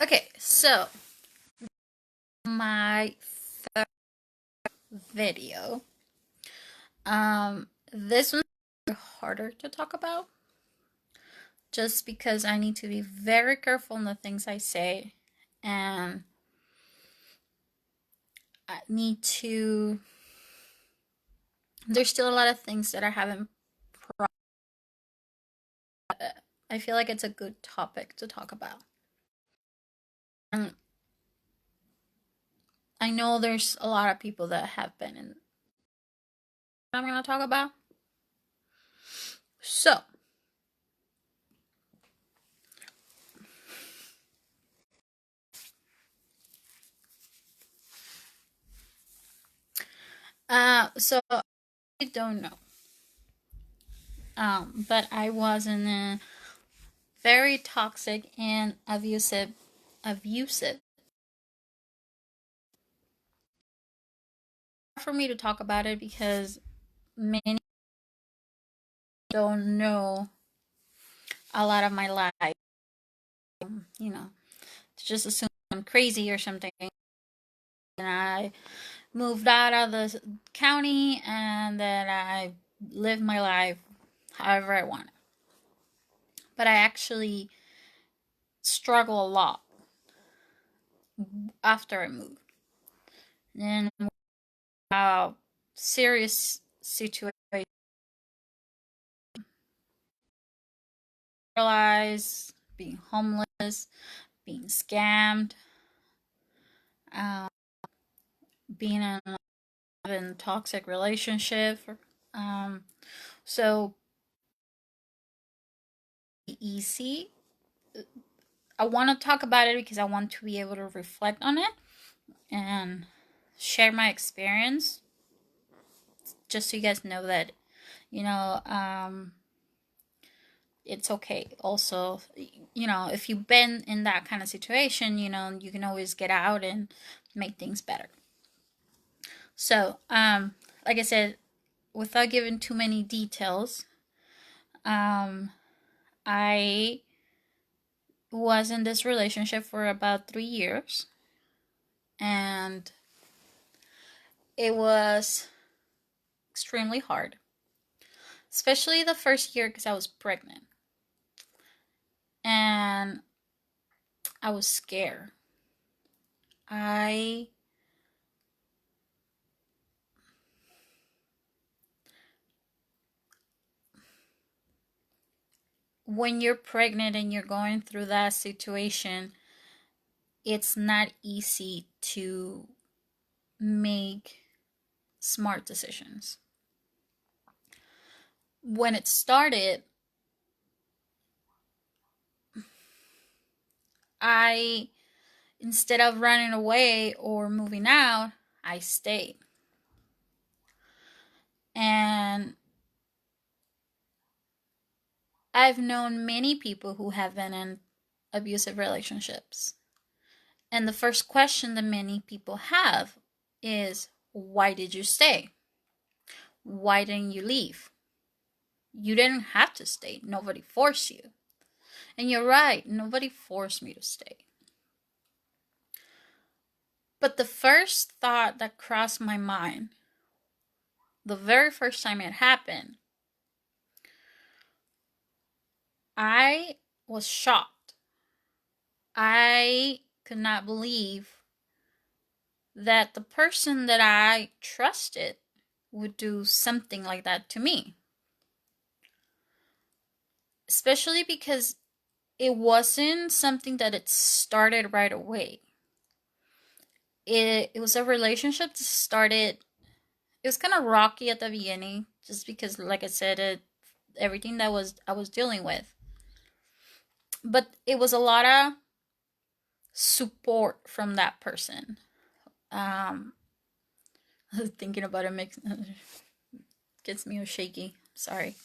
Okay, so my third video. This one's harder to talk about just because I need to be very careful in the things I say, and I need to. There's still a lot of things that I haven't. I feel like it's a good topic to talk about, and I know there's a lot of people that have been in. I'm gonna talk about. So, so I don't know. But I was in a very toxic and abusive. For me to talk about it because many don't know a lot of my life. You know, just assume I'm crazy or something. And I moved out of the county and then I lived my life however I wanted. But I actually struggle a lot after I moved. And how serious situation realize being homeless, being scammed, um, being in a toxic relationship. Um, so easy. I want to talk about it because I want to be able to reflect on it and share my experience, just so you guys know that you know it's okay. Also, if you've been in that kind of situation, you can always get out and make things better. So, like I said, without giving too many details, um, I was in this relationship for about 3 years, and it was extremely hard, especially the first year because I was pregnant and I was scared. I When you're pregnant and you're going through that situation, it's not easy to make smart decisions. When it started, I instead of running away or moving out, I stayed. And I've known many people who have been in abusive relationships. And the first question that many people have is, why did you stay? Why didn't you leave? You didn't have to stay. Nobody forced you. And you're right, nobody forced me to stay. But the first thought that crossed my mind, the very first time it happened, I was shocked. I could not believe that the person that I trusted would do something like that to me. Especially because it wasn't something that it started right away. It was a relationship that started, it was kind of rocky at the beginning, just because, like I said, everything that I was dealing with. But it was a lot of support from that person. Um, Thinking about it makes gets me all shaky. Sorry.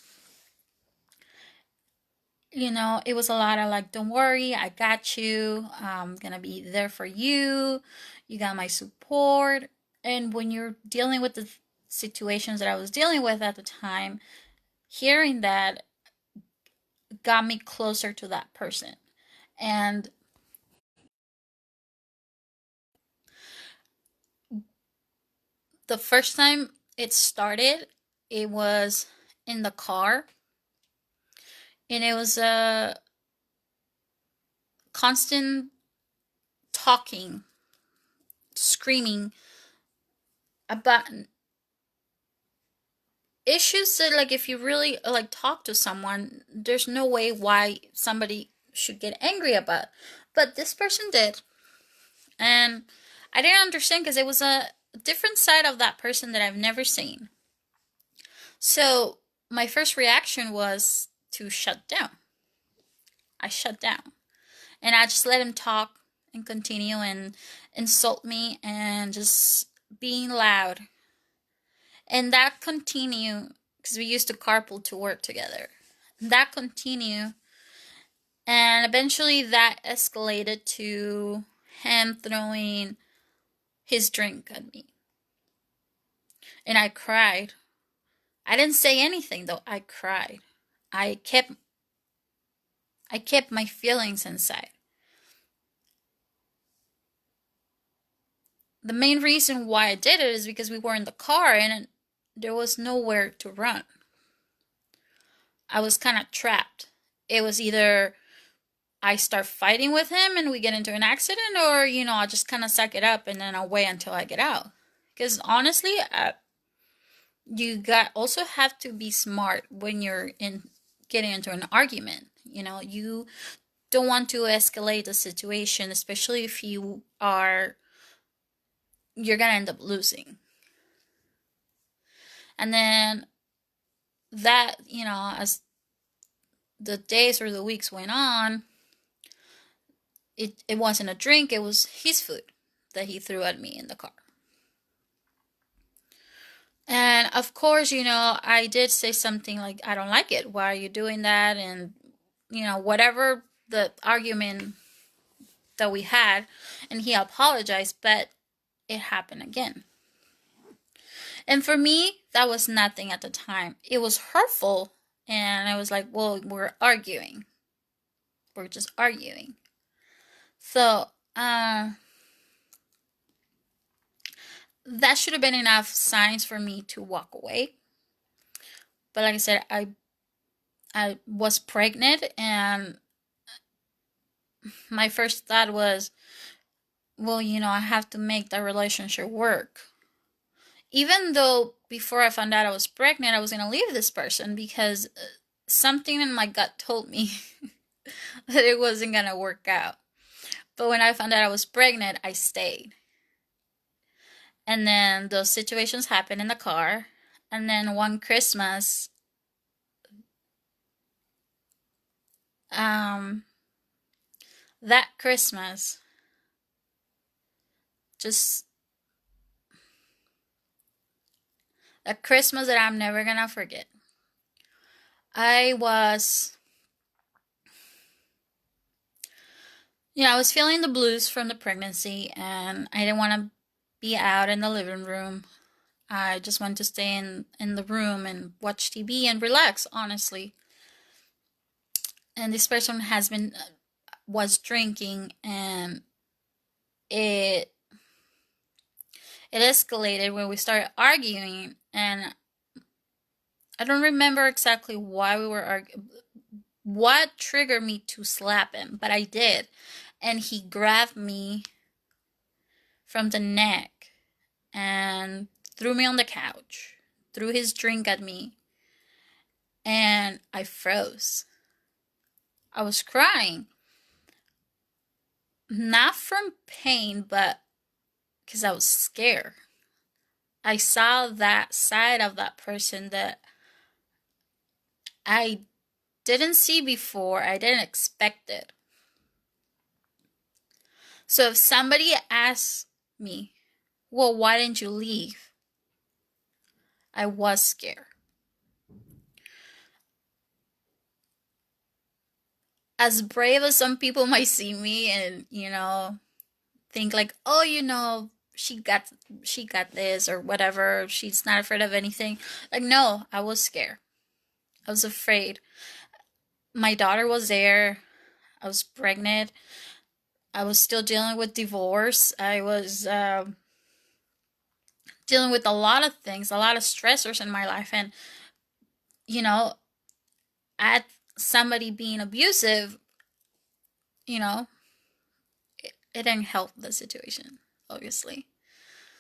It was a lot of like, don't worry, I got you. I'm gonna be there for you. You got my support. And when you're dealing with the situations that I was dealing with at the time, hearing that got me closer to that person. And The first time it started, it was in the car, and it was a constant talking, screaming about issues that, like, if you really like talk to someone, there's no way why somebody should get angry about. But this person did, and I didn't understand because it was a different side of that person that I've never seen. So my first reaction was to shut down. I shut down, and I just let him talk and continue and insult me and just being loud. And that continued because we used to carpool to work together. That continued, and eventually that escalated to him throwing his drink at me. And I cried. I didn't say anything though. I cried. I kept I kept my feelings inside. The main reason why I did it is because we were in the car and there was nowhere to run. I was kind of trapped. It was either I start fighting with him and we get into an accident, or, I just kind of suck it up and then I'll wait until I get out. Because honestly, you got also have to be smart when you're in getting into an argument. You don't want to escalate the situation, especially if you're gonna end up losing. And then that, as the days or the weeks went on, it wasn't a drink, it was his food that he threw at me in the car. And of course, I did say something like, I don't like it. Why are you doing that? And, whatever the argument that we had. And he apologized, but it happened again. And for me, that was nothing at the time. It was hurtful. And I was like, well, we're arguing. We're just arguing. So, that should have been enough signs for me to walk away. But like I said, I was pregnant, and my first thought was, well, I have to make the relationship work. Even though before I found out I was pregnant, I was going to leave this person because something in my gut told me that it wasn't going to work out. But when I found out I was pregnant, I stayed. And then those situations happened in the car. And then one Christmas, that Christmas, just a Christmas that I'm never gonna forget. I was, I was feeling the blues from the pregnancy, and I didn't want to be out in the living room. I just wanted to stay in the room and watch TV and relax, honestly. And this person was drinking, and it escalated when we started arguing, and I don't remember exactly why we were arguing, what triggered me to slap him, but I did. And he grabbed me from the neck and threw me on the couch, threw his drink at me, and I froze. I was crying. Not from pain, but because I was scared. I saw that side of that person that I didn't see before. I didn't expect it. So if somebody asks me, well, why didn't you leave? I was scared. As brave as some people might see me and, think like, oh, she got this or whatever, she's not afraid of anything. Like, no, I was scared. I was afraid. My daughter was there. I was pregnant. I was still dealing with divorce. I was dealing with a lot of things, a lot of stressors in my life. And, you know, at somebody being abusive, you know, it didn't help the situation, obviously.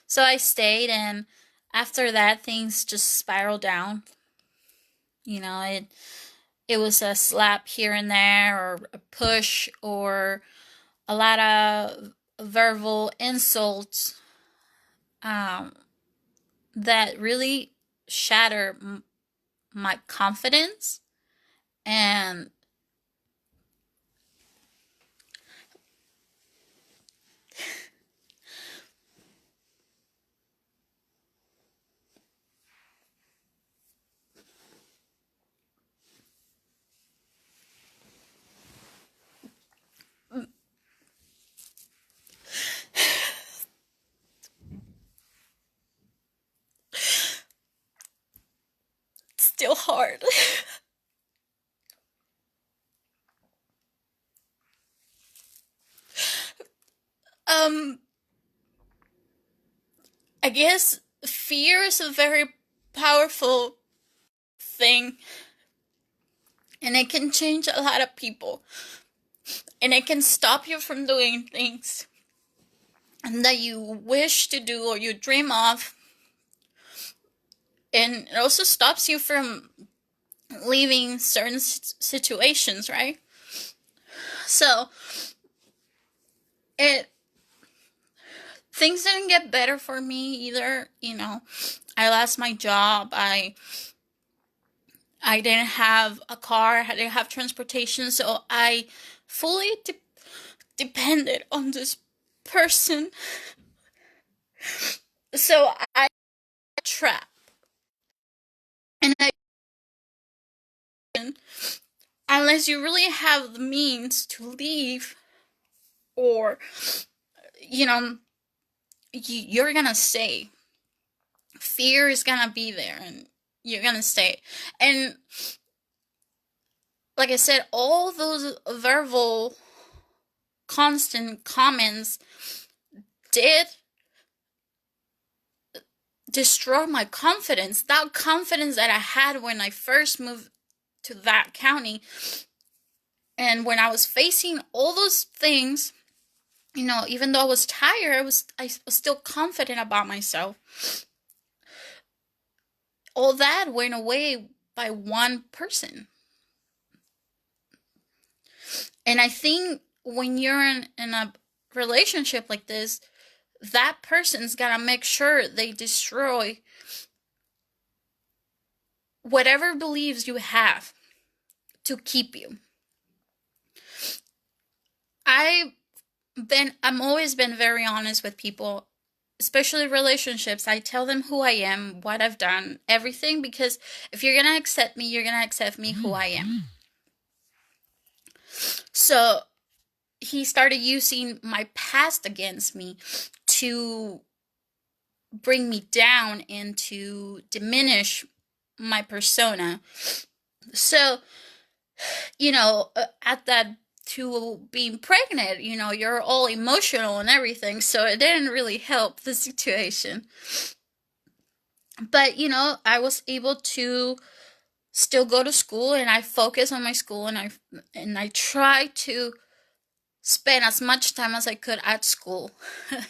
So I stayed, and after that, things just spiraled down. It was a slap here and there, or a push, or a lot of verbal insults, um, that really shattered my confidence. And it's still hard. um, I guess fear is a very powerful thing, and it can change a lot of people, and it can stop you from doing things that you wish to do or you dream of, and it also stops you from leaving certain situations, right? So it things didn't get better for me either. I lost my job. I didn't have a car. I didn't have transportation, so I fully depended on this person. So I trapped, and unless you really have the means to leave, or you know you're gonna stay. Fear is gonna be there, and you're gonna stay. And like I said, all those verbal constant comments did destroy my confidence. That confidence that I had when I first moved to that county, and when I was facing all those things, even though I was tired, I was still confident about myself. All that went away by one person. And I think when you're in a relationship like this, that person's gotta make sure they destroy whatever beliefs you have to keep you. I'm always been very honest with people, especially relationships. I tell them who I am, what I've done, everything, because if you're gonna accept me, you're gonna accept me who I am. So he started using my past against me to bring me down and to diminish my persona. So, at that, to being pregnant, you're all emotional and everything, so it didn't really help the situation. But, I was able to still go to school, and I focus on my school, and I try to spend as much time as I could at school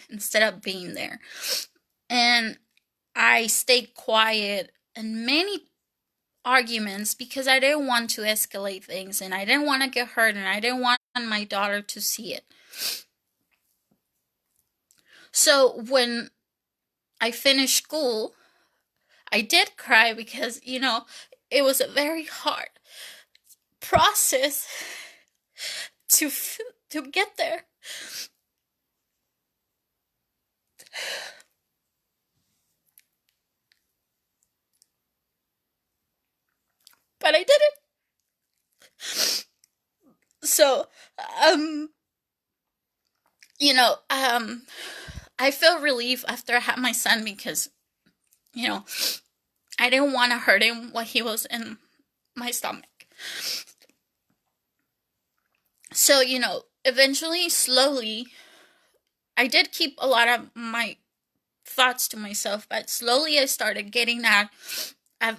instead of being there. And I stayed quiet in many arguments because I didn't want to escalate things, and I didn't want to get hurt, and I didn't want my daughter to see it. So when I finished school, I did cry because, it was a very hard process to to get there. But I did it. So, um, I felt relief after I had my son because, I didn't want to hurt him while he was in my stomach. So, eventually, slowly, I did keep a lot of my thoughts to myself, but slowly I started getting that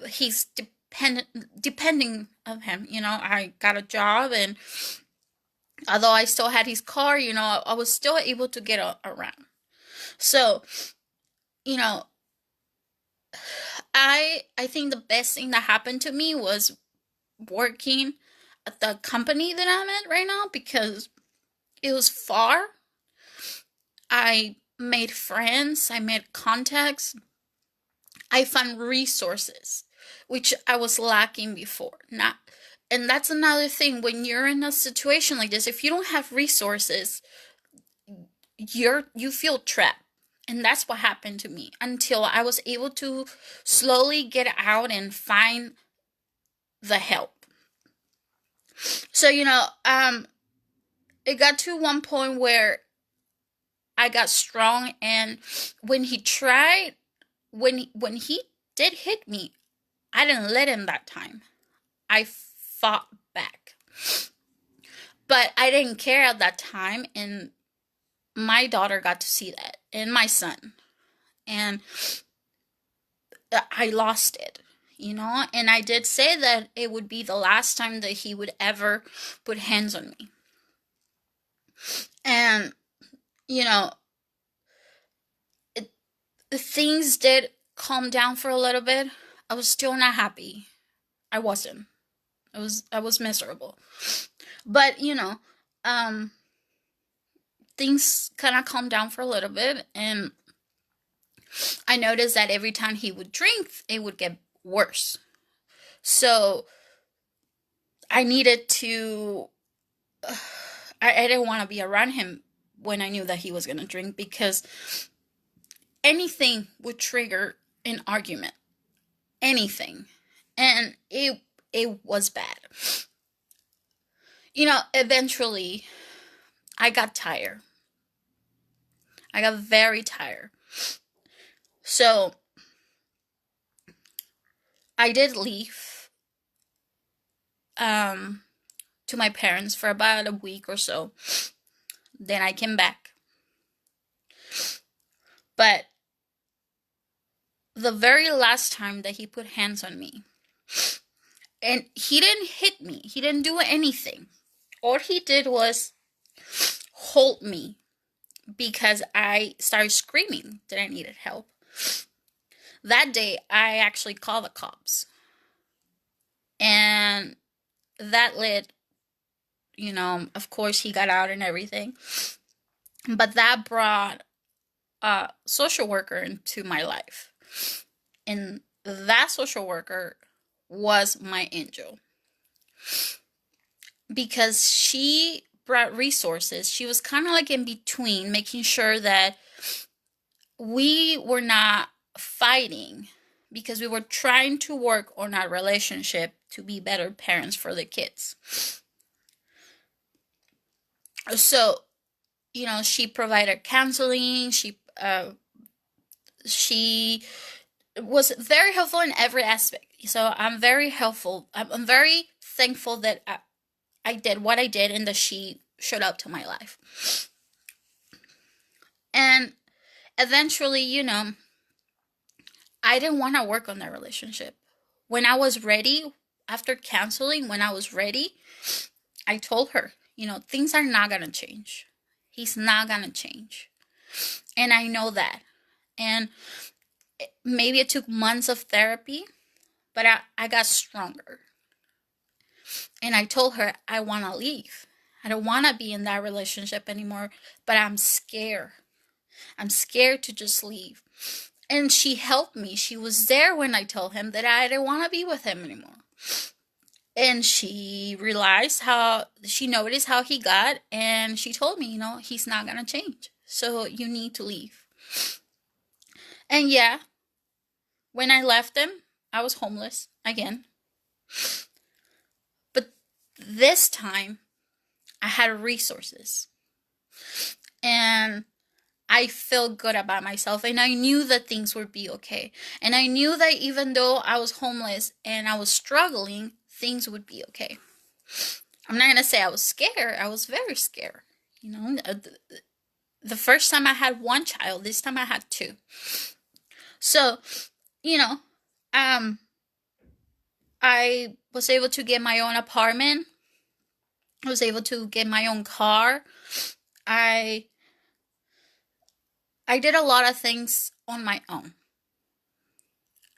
he's depending of him. I got a job, and although I still had his car, I was still able to get around. So, you know, I think the best thing that happened to me was working at the company that I'm at right now, because it was far. I made friends, I made contacts, I found resources, which I was lacking before. Not, and that's another thing, when you're in a situation like this, if you don't have resources, you feel trapped. And that's what happened to me until I was able to slowly get out and find the help. So, it got to one point where I got strong, and when he tried, when he did hit me, I didn't let him that time. I fought back. But I didn't care at that time, and my daughter got to see that, and my son. And I lost it, and I did say that it would be the last time that he would ever put hands on me. And, you know, things did calm down for a little bit. I was still not happy. I wasn't. I was miserable. But, things kind of calmed down for a little bit, and I noticed that every time he would drink, it would get worse. So I needed to. I didn't want to be around him when I knew that he was going to drink, because anything would trigger an argument. Anything. And it was bad. Eventually, I got tired. I got very tired. So I did leave to my parents for about a week or so. Then I came back. But the very last time that he put hands on me, and he didn't hit me, he didn't do anything. All he did was hold me because I started screaming that I needed help. That day, I actually called the cops. And that led, of course, he got out and everything. But that brought a social worker into my life. And that social worker was my angel. Because she brought resources. She was kind of like in between, making sure that we were not fighting, because we were trying to work on our relationship to be better parents for the kids. So, she provided counseling. She was very helpful in every aspect. So I'm very helpful. I'm very thankful that I did what I did, and that she showed up to my life. And eventually, I didn't want to work on that relationship. When I was ready, after counseling, when I was ready, I told her, things are not going to change. He's not going to change. And I know that. And maybe it took months of therapy, but I got stronger. And I told her, I want to leave. I don't want to be in that relationship anymore, but I'm scared. I'm scared to just leave. And she helped me. She was there when I told him that I didn't want to be with him anymore. And she noticed how he got, and she told me, he's not going to change. So you need to leave. And yeah, when I left him, I was homeless again. But this time, I had resources. And I felt good about myself, and I knew that things would be okay. And I knew that even though I was homeless and I was struggling, things would be okay. I'm not going to say I was scared. I was very scared. The first time I had one child, this time I had two. So, you know, um, I was able to get my own apartment. I was able to get my own car. I I did a lot of things on my own.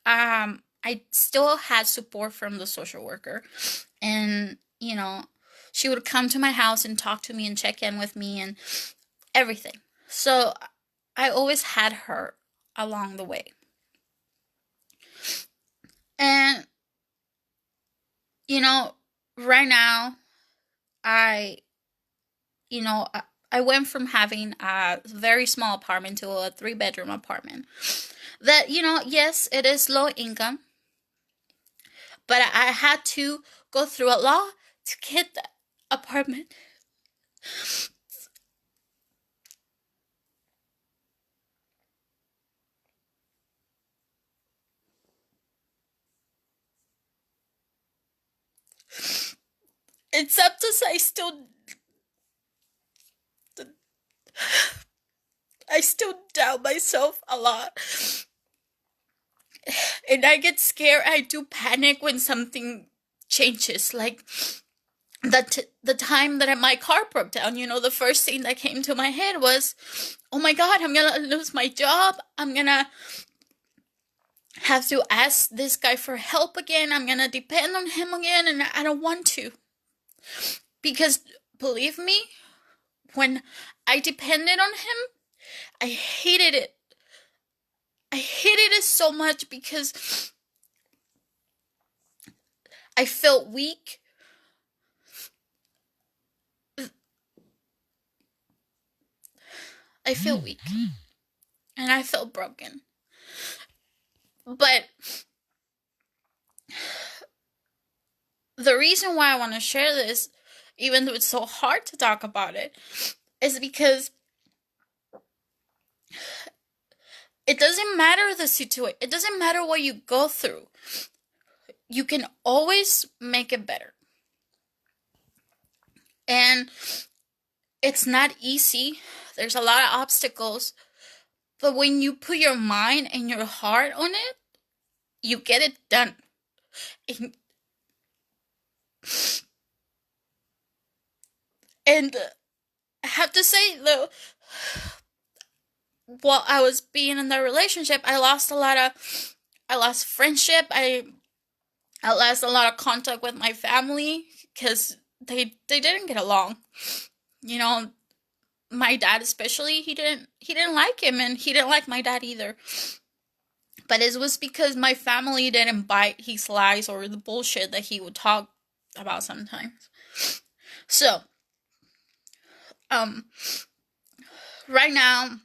I still had support from the social worker, and she would come to my house and talk to me and check in with me and everything. So I always had her along the way. And you know, right now I you know, I went from having a very small apartment to a 3 bedroom apartment. That, yes, it is low income, but I had to go through a lot to get that apartment. Except as I still doubt myself a lot. And I get scared. I do panic when something changes. Like the time that my car broke down, the first thing that came to my head was, oh my God, I'm gonna lose my job. I'm gonna have to ask this guy for help again. I'm gonna depend on him again, and I don't want to. Because believe me, when I depended on him, I hated it. I hated it so much because I felt weak. I feel weak. And I felt broken. But the reason why I want to share this, even though it's so hard to talk about it, is because it doesn't matter the situation. It doesn't matter what you go through. You can always make it better. And it's not easy. There's a lot of obstacles. But when you put your mind and your heart on it, you get it done. And I have to say, though, while I was being in that relationship, I lost friendship. I lost a lot of contact with my family because they didn't get along. You know, my dad especially, he didn't like him, and he didn't like my dad either. But it was because my family didn't bite his lies or the bullshit that he would talk about sometimes. So, um, right now,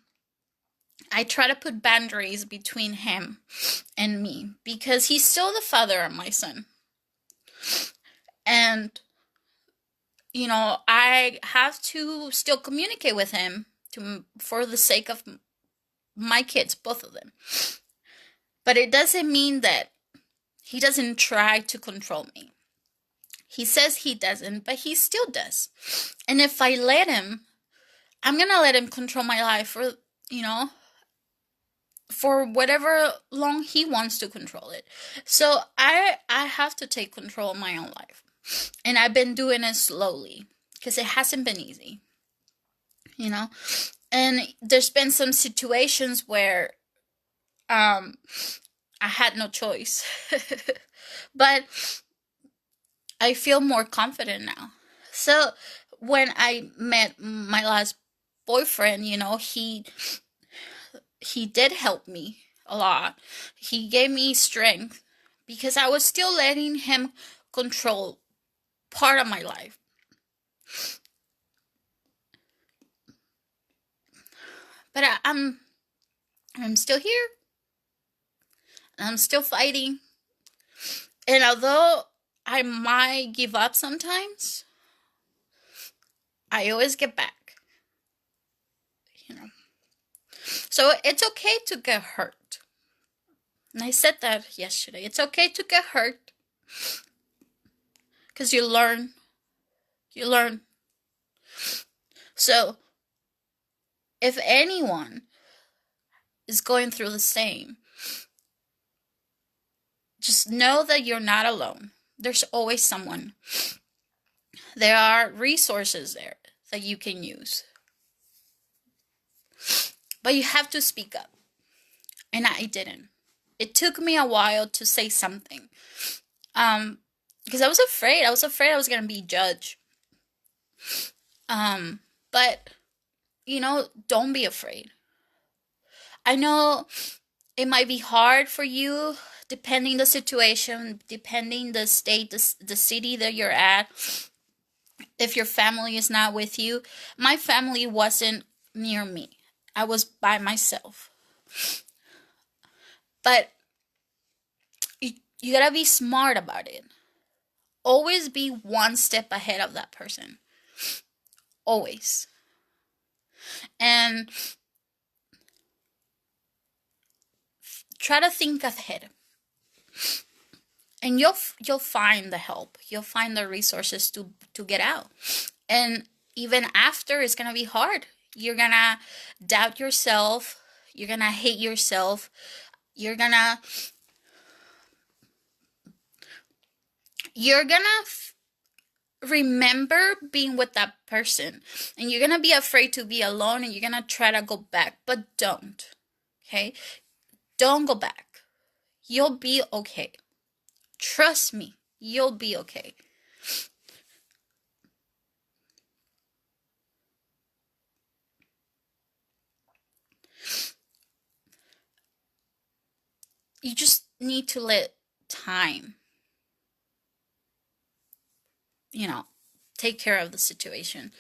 I try to put boundaries between him and me because he's still the father of my son. And, I have to still communicate with him for the sake of my kids, both of them. But it doesn't mean that he doesn't try to control me. He says he doesn't, but he still does. And if I let him, I'm going to let him control my life for whatever long he wants to control it. So I have to take control of my own life. And I've been doing it slowly because it hasn't been easy. And there's been some situations where I had no choice. But I feel more confident now. So when I met my last boyfriend, he did help me a lot. He gave me strength because I was still letting him control part of my life. But I'm still here. I'm still fighting. And although I might give up sometimes, I always get back. So it's okay to get hurt. And I said that yesterday. It's okay to get hurt. Because you learn. You learn. So If anyone is going through the same, just know that you're not alone. There's always someone. There are resources there that you can use. But you have to speak up. And I didn't. It took me a while to say something. Because I was afraid. I was afraid I was going to be judged. But, don't be afraid. I know it might be hard for you, depending the situation, depending the state, the city that you're at. If your family is not with you. My family wasn't near me. I was by myself. But you gotta be smart about it. Always be one step ahead of that person. Always. And try to think ahead. And you'll find the help. You'll find the resources to get out. And even after, it's gonna be hard. You're gonna doubt yourself. You're gonna hate yourself. You're gonna remember being with that person, and you're gonna be afraid to be alone, and you're gonna try to go back, but don't. Okay? Don't go back. You'll be okay. Trust me, you'll be okay. You just need to let time, take care of the situation.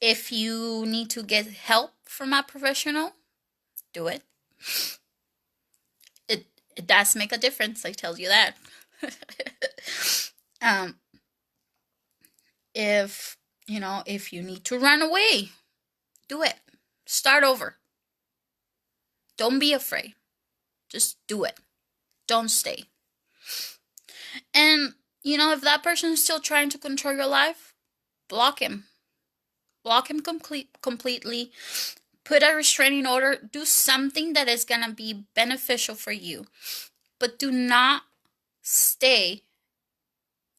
If you need to get help from a professional, do it. It does make a difference, I tell you that. If you need to run away, do it. Start over. Don't be afraid. Just do it. Don't stay. And, if that person is still trying to control your life, block him. Block him completely. Put a restraining order. Do something that is going to be beneficial for you. But do not stay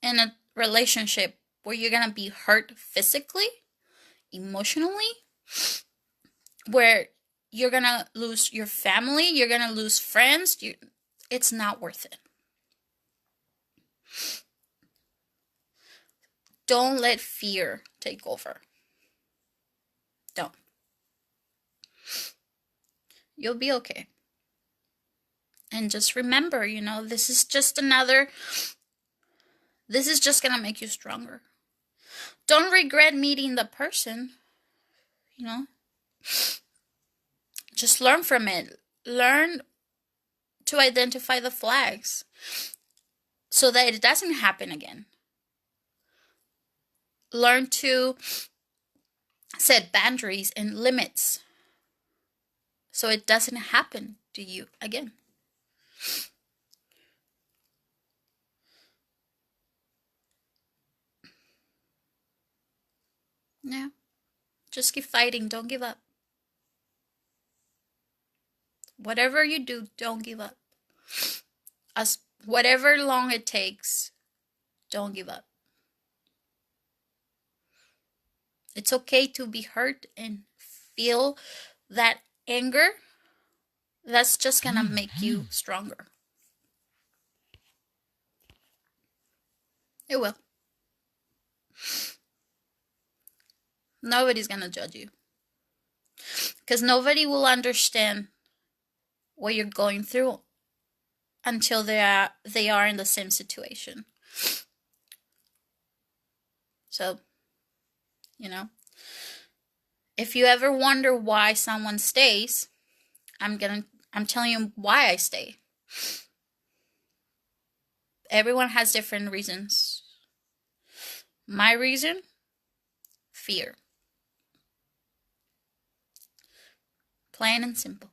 in a relationship where you're going to be hurt physically, emotionally, where you're going to lose your family, you're going to lose friends. It's not worth it. Don't let fear take over. Don't. You'll be okay. And just remember, this is just going to make you stronger. Don't regret meeting the person, Just learn from it. Learn to identify the flags so that it doesn't happen again. Learn to set boundaries and limits so it doesn't happen to you again. Yeah. Just keep fighting. Don't give up. Whatever you do, don't give up. Whatever long it takes, don't give up. It's okay to be hurt and feel that anger. That's just gonna make you stronger. It will. Nobody's gonna judge you. Because nobody will understand what you're going through until they are in the same situation. So, if you ever wonder why someone stays, I'm telling you why I stay. Everyone has different reasons. My reason? Fear. Plain and simple.